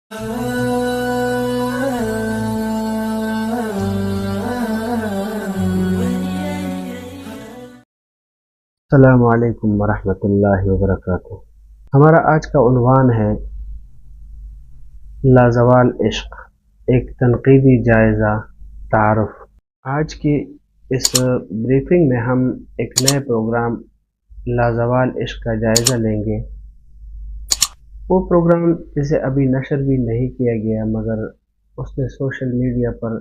السلام علیکم ورحمۃ اللہ وبرکاتہ۔ ہمارا آج کا عنوان ہے لازوال عشق، ایک تنقیدی جائزہ تعارف۔ آج کی اس بریفنگ میں ہم ایک نئے پروگرام لازوال عشق کا جائزہ لیں گے۔ وہ پروگرام جسے ابھی نشر بھی نہیں کیا گیا مگر اس نے سوشل میڈیا پر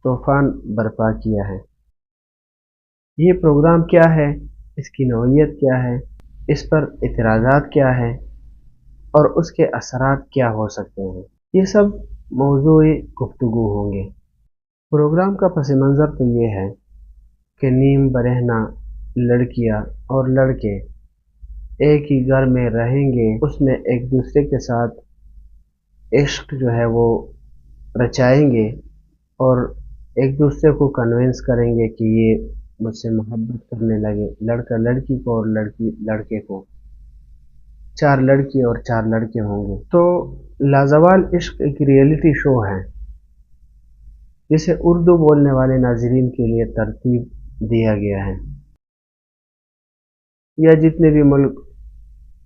طوفان برپا کیا ہے۔ یہ پروگرام کیا ہے، اس کی نوعیت کیا ہے، اس پر اعتراضات کیا ہیں اور اس کے اثرات کیا ہو سکتے ہیں، یہ سب موضوع گفتگو ہوں گے۔ پروگرام کا پس منظر تو یہ ہے کہ نیم برہنہ لڑکیاں اور لڑکے ایک ہی گھر میں رہیں گے، اس میں ایک دوسرے کے ساتھ عشق جو ہے وہ رچائیں گے اور ایک دوسرے کو کنونس کریں گے کہ یہ مجھ سے محبت کرنے لگے، لڑکا لڑکی کو اور لڑکی لڑکے کو، 4 لڑکی اور 4 لڑکے ہوں گے۔ تو لازوال عشق ایک ریئلٹی شو ہے جسے اردو بولنے والے ناظرین کے لیے ترتیب دیا گیا ہے، یا جتنے بھی ملک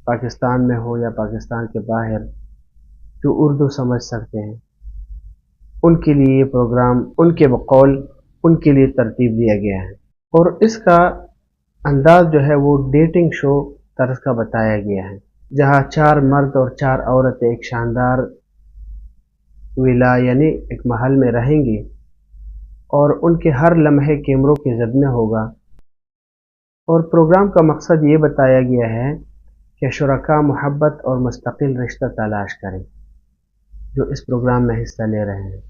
پاکستان میں ہو یا پاکستان کے باہر جو اردو سمجھ سکتے ہیں ان کے لیے یہ پروگرام ان کے بقول ان کے لیے ترتیب دیا گیا ہے۔ اور اس کا انداز جو ہے وہ ڈیٹنگ شو طرز کا بتایا گیا ہے، جہاں 4 مرد اور 4 عورتیں ایک شاندار ولا یعنی ایک محل میں رہیں گی اور ان کے ہر لمحے کیمروں کے زد میں ہوگا۔ اور پروگرام کا مقصد یہ بتایا گیا ہے کہ شرکاء محبت اور مستقل رشتہ تلاش کریں جو اس پروگرام میں حصہ لے رہے ہیں،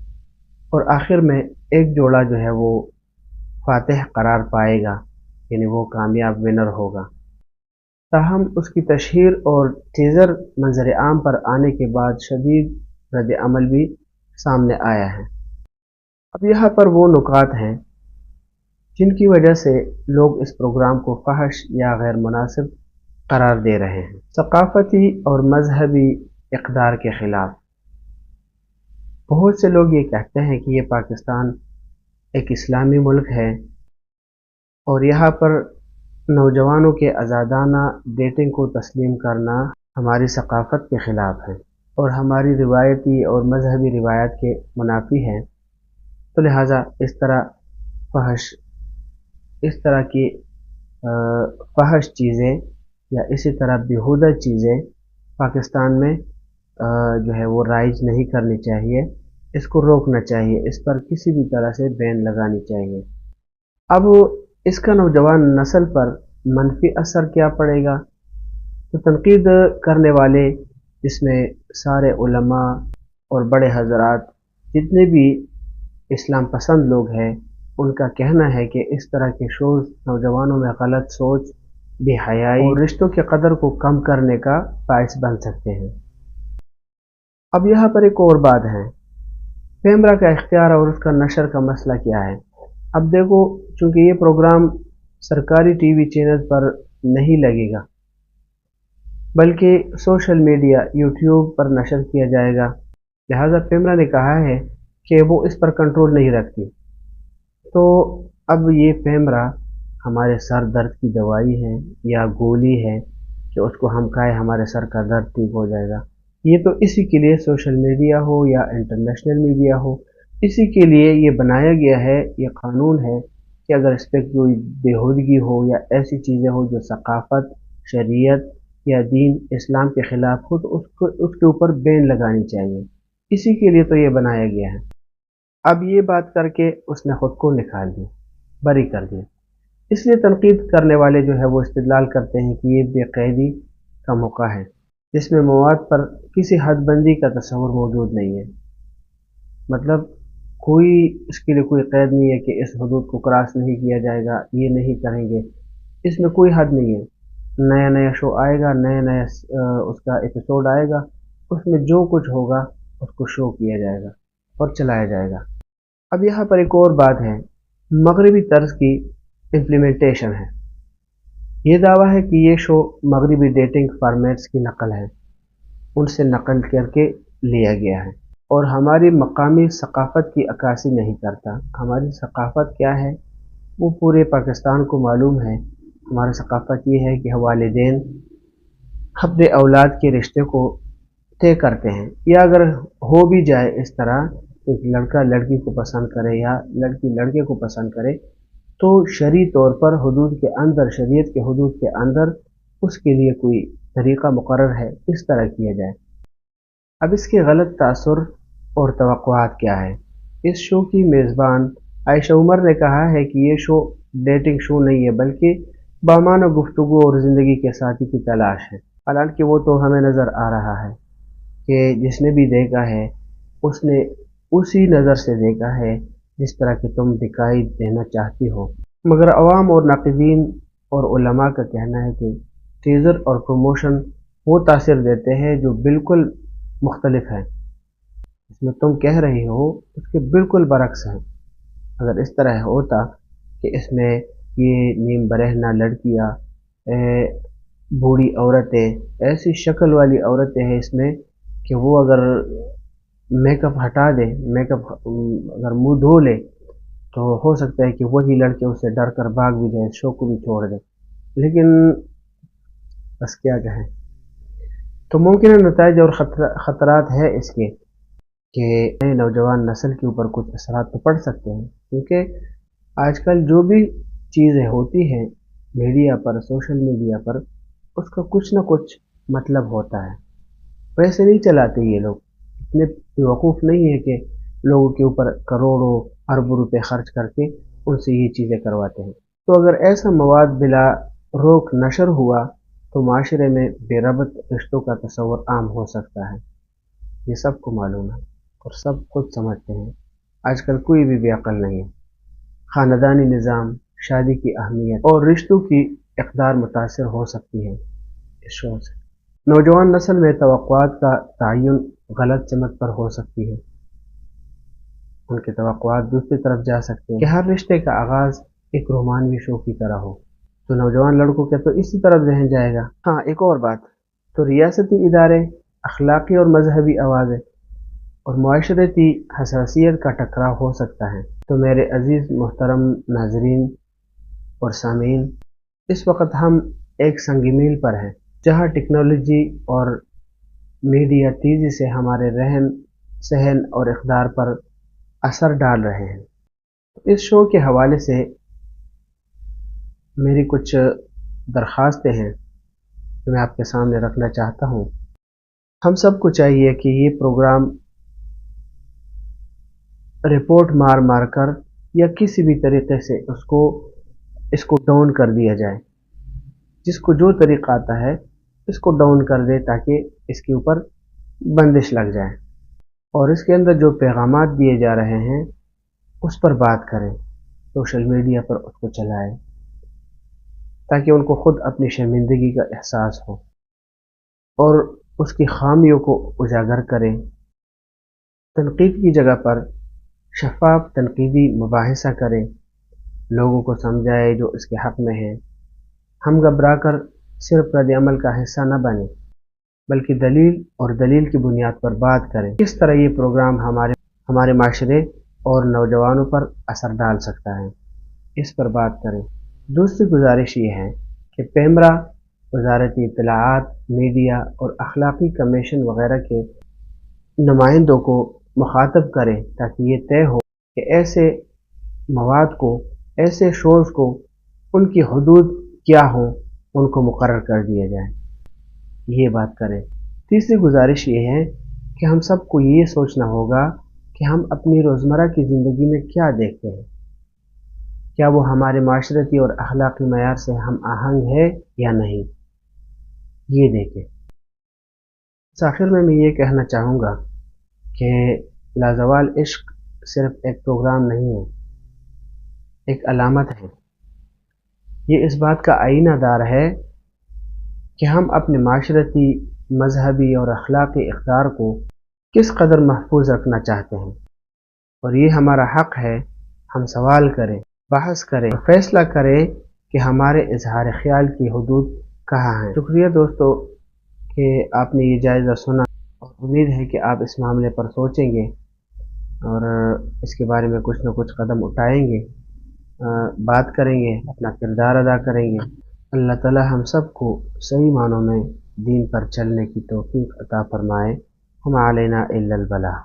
اور آخر میں ایک جوڑا جو ہے وہ فاتح قرار پائے گا، یعنی وہ کامیاب ونر ہوگا۔ تاہم اس کی تشہیر اور ٹیزر منظر عام پر آنے کے بعد شدید رد عمل بھی سامنے آیا ہے۔ اب یہاں پر وہ نکات ہیں جن کی وجہ سے لوگ اس پروگرام کو فحش یا غیر مناسب قرار دے رہے ہیں۔ ثقافتی اور مذہبی اقدار کے خلاف بہت سے لوگ یہ کہتے ہیں کہ یہ پاکستان ایک اسلامی ملک ہے اور یہاں پر نوجوانوں کے آزادانہ ڈیٹنگ کو تسلیم کرنا ہماری ثقافت کے خلاف ہے اور ہماری روایتی اور مذہبی روایات کے منافی ہے، تو لہٰذا اس طرح کی فحش چیزیں یا اسی طرح بیہودہ چیزیں پاکستان میں جو ہے وہ رائج نہیں کرنی چاہیے، اس کو روکنا چاہیے، اس پر کسی بھی طرح سے بین لگانی چاہیے۔ اب اس کا نوجوان نسل پر منفی اثر کیا پڑے گا؟ تو تنقید کرنے والے جس میں سارے علماء اور بڑے حضرات جتنے بھی اسلام پسند لوگ ہیں ان کا کہنا ہے کہ اس طرح کے شوز نوجوانوں میں غلط سوچ، بے حیائی اور رشتوں کی قدر کو کم کرنے کا باعث بن سکتے ہیں۔ اب یہاں پر ایک اور بات ہے، کیمرہ کا اختیار اور اس کا نشر کا مسئلہ کیا ہے۔ اب دیکھو، چونکہ یہ پروگرام سرکاری ٹی وی چینل پر نہیں لگے گا بلکہ سوشل میڈیا یوٹیوب پر نشر کیا جائے گا، لہذا پیمرا نے کہا ہے کہ وہ اس پر کنٹرول نہیں رکھتی۔ تو اب یہ پیمرا ہمارے سر درد کی دوائی ہے یا گولی ہے کہ اس کو ہم کھائے ہمارے سر کا درد ٹھیک ہو جائے گا، یہ تو اسی کے لیے سوشل میڈیا ہو یا انٹرنیشنل میڈیا ہو، اسی کے لیے یہ بنایا گیا ہے، یہ قانون ہے کہ اگر اس پہ کوئی بےہودگی ہو یا ایسی چیزیں ہو جو ثقافت، شریعت یا دین اسلام کے خلاف ہو تو اس کے اوپر بین لگانی چاہیے، اسی کے لیے تو یہ بنایا گیا ہے۔ اب یہ بات کر کے اس نے خود کو نکال دیا، بری کر دیا، اس لیے تنقید کرنے والے جو ہے وہ استدلال کرتے ہیں کہ یہ بے قیدی کا موقع ہے جس میں مواد پر کسی حد بندی کا تصور موجود نہیں ہے، مطلب کوئی اس کے لیے کوئی قید نہیں ہے کہ اس حدود کو کراس نہیں کیا جائے گا، یہ نہیں کریں گے، اس میں کوئی حد نہیں ہے۔ نیا نیا شو آئے گا، نیا اس کا ایپیسوڈ آئے گا، اس میں جو کچھ ہوگا اس کو شو کیا جائے گا اور چلایا جائے گا۔ اب یہاں پر ایک اور بات ہے، مغربی طرز کی امپلیمنٹیشن ہے۔ یہ دعویٰ ہے کہ یہ شو مغربی ڈیٹنگ فارمیٹس کی نقل ہے، ان سے نقل کر کے لیا گیا ہے اور ہماری مقامی ثقافت کی عکاسی نہیں کرتا۔ ہماری ثقافت کیا ہے وہ پورے پاکستان کو معلوم ہے۔ ہماری ثقافت یہ ہے کہ والدین اپنے اولاد کے رشتے کو طے کرتے ہیں، یا اگر ہو بھی جائے اس طرح کہ لڑکا لڑکی کو پسند کرے یا لڑکی لڑکے کو پسند کرے، تو شرعی طور پر حدود کے اندر، شریعت کے حدود کے اندر اس کے لیے کوئی طریقہ مقرر ہے، اس طرح کیا جائے۔ اب اس کے غلط تاثر اور توقعات کیا ہے؟ اس شو کی میزبان عائشہ عمر نے کہا ہے کہ یہ شو ڈیٹنگ شو نہیں ہے بلکہ بامانہ گفتگو اور زندگی کے ساتھی کی تلاش ہے۔ حالانکہ وہ تو ہمیں نظر آ رہا ہے کہ جس نے بھی دیکھا ہے اس نے اسی نظر سے دیکھا ہے جس طرح کہ تم دکھائی دینا چاہتی ہو، مگر عوام اور ناقدین اور علماء کا کہنا ہے کہ ٹیزر اور پروموشن وہ تاثر دیتے ہیں جو بالکل مختلف ہے۔ اس میں تم کہہ رہی ہو اس کے بالکل برعکس ہے۔ اگر اس طرح ہوتا کہ اس میں یہ نیم برہنہ لڑکیاں، بوڑھی عورتیں، ایسی شکل والی عورتیں ہیں اس میں کہ وہ اگر میک اپ ہٹا دے، میک اپ اگر منہ دھو لے تو ہو سکتا ہے کہ وہی لڑکے اسے ڈر کر بھاگ بھی جائے، شو کو بھی چھوڑ دے۔ لیکن بس کیا کہیں، تو ممکنہ نتائج اور خطرات ہے اس کے کہ نئے نوجوان نسل کے اوپر کچھ اثرات تو پڑ سکتے ہیں، کیونکہ آج کل جو بھی چیزیں ہوتی ہیں میڈیا پر، سوشل میڈیا پر، اس کا کچھ نہ کچھ مطلب ہوتا ہے۔ ویسے نہیں چلاتے یہ لوگ، اتنے بیوقوف نہیں ہے کہ لوگوں کے اوپر کروڑوں اربوں روپے خرچ کر کے ان سے یہ چیزیں کرواتے ہیں۔ تو اگر ایسا مواد بلا روک نشر ہوا تو معاشرے میں بے ربط رشتوں کا تصور عام ہو سکتا ہے۔ یہ سب کو معلوم ہے اور سب خود سمجھتے ہیں۔ آج کل کوئی بھی بے عقل نہیں ہے۔ خاندانی نظام، شادی کی اہمیت اور رشتوں کی اقدار متاثر ہو سکتی ہے اس شو سے۔ نوجوان نسل میں توقعات کا تعین غلط سمت پر ہو سکتی ہے۔ ان کے توقعات دوسری طرف جا سکتے ہیں کہ ہر رشتے کا آغاز ایک رومانوی شو کی طرح ہو، تو نوجوان لڑکوں کے تو اسی طرف ذہن جائے گا۔ ہاں، ایک اور بات، تو ریاستی ادارے، اخلاقی اور مذہبی آوازیں اور معاشرتی حساسیت کا ٹکراؤ ہو سکتا ہے۔ تو میرے عزیز محترم ناظرین اور سامعین، اس وقت ہم ایک سنگ میل پر ہیں جہاں ٹیکنالوجی اور میڈیا تیزی سے ہمارے رہن سہن اور اقدار پر اثر ڈال رہے ہیں۔ اس شو کے حوالے سے میری کچھ درخواستیں ہیں جو میں آپ کے سامنے رکھنا چاہتا ہوں۔ ہم سب کو چاہیے کہ یہ پروگرام رپورٹ مار مار کر یا کسی بھی طریقے سے اس کو ڈاؤن کر دیا جائے۔ جس کو جو طریقہ آتا ہے اس کو ڈاؤن کر دے تاکہ اس کے اوپر بندش لگ جائے، اور اس کے اندر جو پیغامات دیے جا رہے ہیں اس پر بات کریں، سوشل میڈیا پر اس کو چلائیں تاکہ ان کو خود اپنی شرمندگی کا احساس ہو اور اس کی خامیوں کو اجاگر کریں۔ تنقید کی جگہ پر شفاف تنقیدی مباحثہ کریں، لوگوں کو سمجھائے جو اس کے حق میں ہیں۔ ہم گھبرا کر صرف رد عمل کا حصہ نہ بنیں بلکہ دلیل اور دلیل کی بنیاد پر بات کریں۔ کس طرح یہ پروگرام ہمارے معاشرے اور نوجوانوں پر اثر ڈال سکتا ہے، اس پر بات کریں۔ دوسری گزارش یہ ہے کہ پیمرا، وزارتی اطلاعات، میڈیا اور اخلاقی کمیشن وغیرہ کے نمائندوں کو مخاطب کریں تاکہ یہ طے ہو کہ ایسے مواد کو، ایسے شوز کو، ان کی حدود کیا ہوں، ان کو مقرر کر دیا جائے۔ یہ بات کریں۔ تیسری گزارش یہ ہے کہ ہم سب کو یہ سوچنا ہوگا کہ ہم اپنی روزمرہ کی زندگی میں کیا دیکھتے ہیں، کیا وہ ہمارے معاشرتی اور اخلاقی معیار سے ہم آہنگ ہے یا نہیں، یہ دیکھیں۔ آخر میں یہ کہنا چاہوں گا کہ لازوال عشق صرف ایک پروگرام نہیں ہے، ایک علامت ہے۔ یہ اس بات کا آئینہ دار ہے کہ ہم اپنے معاشرتی، مذہبی اور اخلاقی اقدار کو کس قدر محفوظ رکھنا چاہتے ہیں، اور یہ ہمارا حق ہے ہم سوال کریں، بحث کریں، فیصلہ کریں کہ ہمارے اظہار خیال کی حدود کہاں ہیں۔ شکریہ دوستو کہ آپ نے یہ جائزہ سنا اور امید ہے کہ آپ اس معاملے پر سوچیں گے اور اس کے بارے میں کچھ نہ کچھ قدم اٹھائیں گے، بات کریں گے، اپنا کردار ادا کریں گے۔ اللہ تعالی ہم سب کو صحیح معنوں میں دین پر چلنے کی توفیق عطا فرمائے۔ ہم علینا الا البلاغ۔